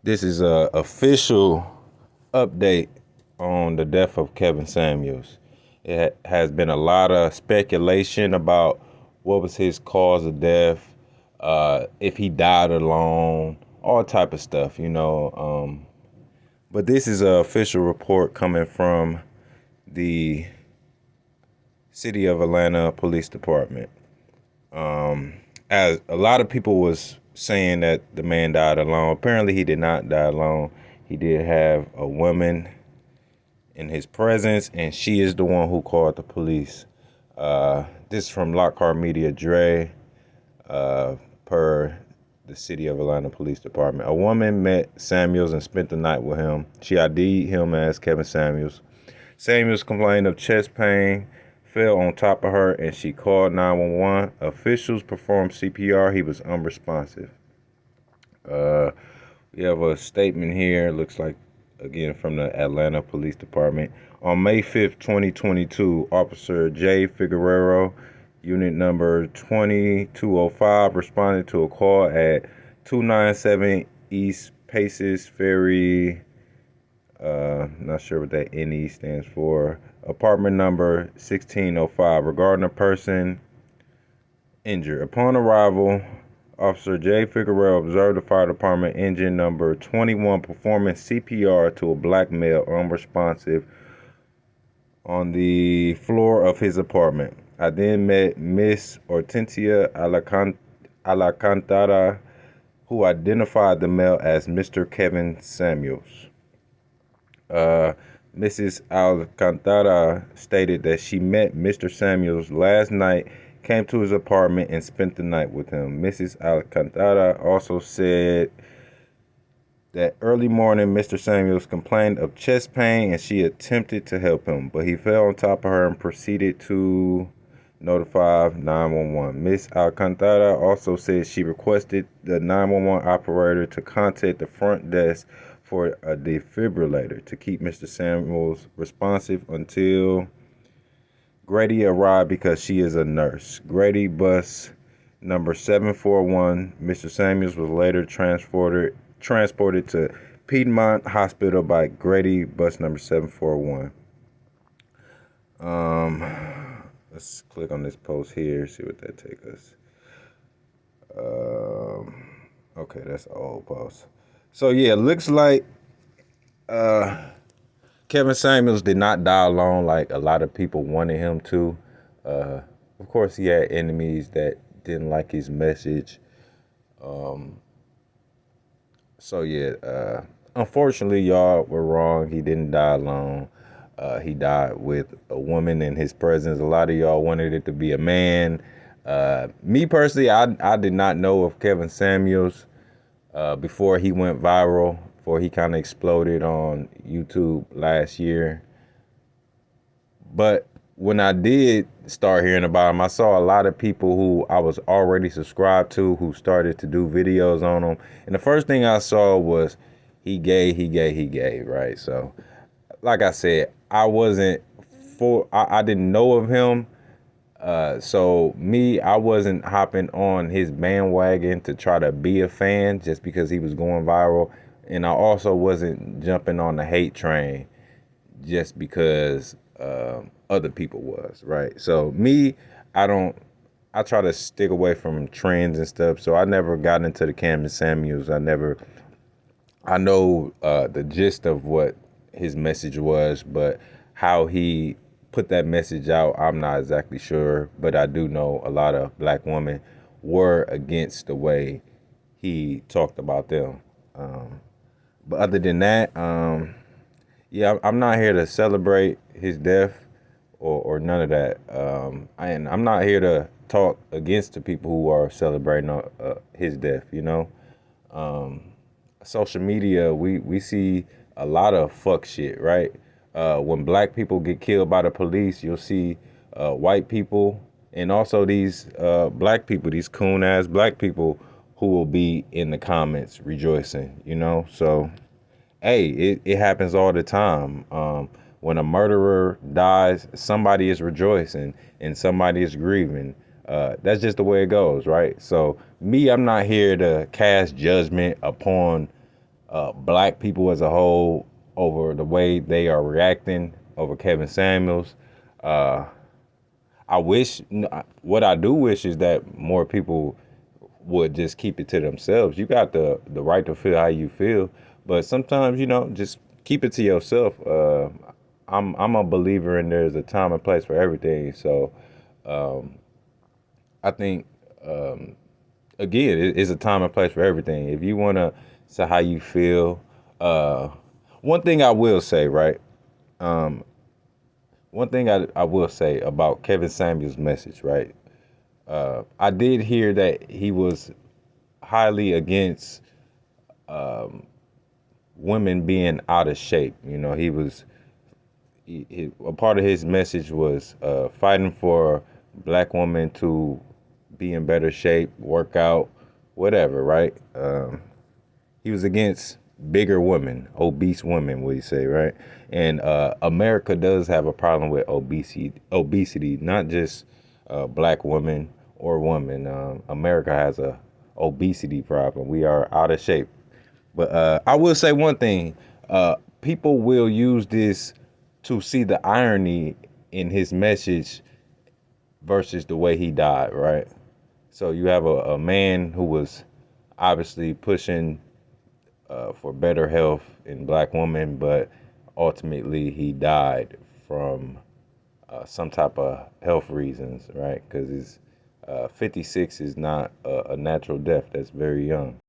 This is a official update on the death of Kevin Samuels. It has been a lot of speculation about what was his cause of death, if he died alone, all type of stuff. But this is an official report coming from the City of Atlanta Police Department. As a lot of people was saying that the man died alone. Apparently, he did not die alone. He did have a woman in his presence, and she is the one who called the police. This is from Lockhart Media Dre, per the City of Atlanta Police Department. A woman met Samuels and spent the night with him. She ID'd him as Kevin Samuels. Samuels complained of chest pain, fell on top of her, and she called 911. Officials performed CPR. He was unresponsive. We have a statement here. Looks like, again, from the Atlanta Police Department. On May 5th, 2022, Officer J. Figueroa, unit number 2205, responded to a call at 297 East Paces Ferry. Not sure what that NE stands for. Apartment number 1605 regarding a person injured. Upon arrival, Officer J. Figueroa observed the fire department engine number 21 performing CPR to a black male unresponsive on the floor of his apartment. I then met Miss Ortencia Alcantara, who identified the male as Mr. Kevin Samuels. Mrs. Alcantara stated that she met Mr. Samuels last night, came to his apartment, and spent the night with him. Mrs. Alcantara also said that early morning, Mr. Samuels complained of chest pain and she attempted to help him, but he fell on top of her and proceeded to notify 911. Miss Alcantara also said she requested the 911 operator to contact the front desk for a defibrillator to keep Mr. Samuels responsive until Grady arrived because she is a nurse. Grady bus number 741. Mr. Samuels was later transported to Piedmont Hospital by Grady bus number 741. Let's click on this post here, see what that takes us. Okay, that's an old post. So yeah, looks like Kevin Samuels did not die alone like a lot of people wanted him to. Of course, he had enemies that didn't like his message. So yeah, unfortunately, y'all were wrong. He didn't die alone. He died with a woman in his presence. A lot of y'all wanted it to be a man. Me personally, I did not know of Kevin Samuels before he went viral, before he kind of exploded on YouTube last year. But when I did start hearing about him, I saw a lot of people who I was already subscribed to who started to do videos on him. And the first thing I saw was he gay, right? So, like I said, I didn't know of him. So I wasn't hopping on his bandwagon to try to be a fan just because he was going viral. And I also wasn't jumping on the hate train just because other people was, right? So I try to stick away from trends and stuff. So I never got into the Kevin Samuels. I know the gist of what his message was, but how he put that message out, I'm not exactly sure. But I do know a lot of black women were against the way he talked about them. But other than that, yeah, I'm not here to celebrate his death or none of that. And I'm not here to talk against the people who are celebrating his death, social media, we see a lot of fuck shit, right? When black people get killed by the police, you'll see white people and also these black people, these coon ass black people who will be in the comments rejoicing. So, hey, it happens all the time. When a murderer dies, somebody is rejoicing and somebody is grieving. That's just the way it goes, right? So, I'm not here to cast judgment upon black people as a whole over the way they are reacting over Kevin Samuels. Uh, I wish, what I do wish is that more people would just keep it to themselves. You got the right to feel how you feel, but sometimes just keep it to yourself. I'm a believer in there's a time and place for everything. So I think again, it's a time and place for everything. If you want to say how you feel, uh, one thing I will say, right? One thing I will say about Kevin Samuels' message, right? I did hear that he was highly against women being out of shape. He was a part of his message was fighting for black women to be in better shape, work out, whatever, right? He was against bigger women, obese women, would you say, right? And America does have a problem with obesity, not just black women or women. America has a obesity problem. We are out of shape. But I will say one thing: people will use this to see the irony in his message versus the way he died, right? So you have a man who was obviously pushing for better health in black women, but ultimately he died from some type of health reasons, right? Because 56 is not a natural death. That's very young.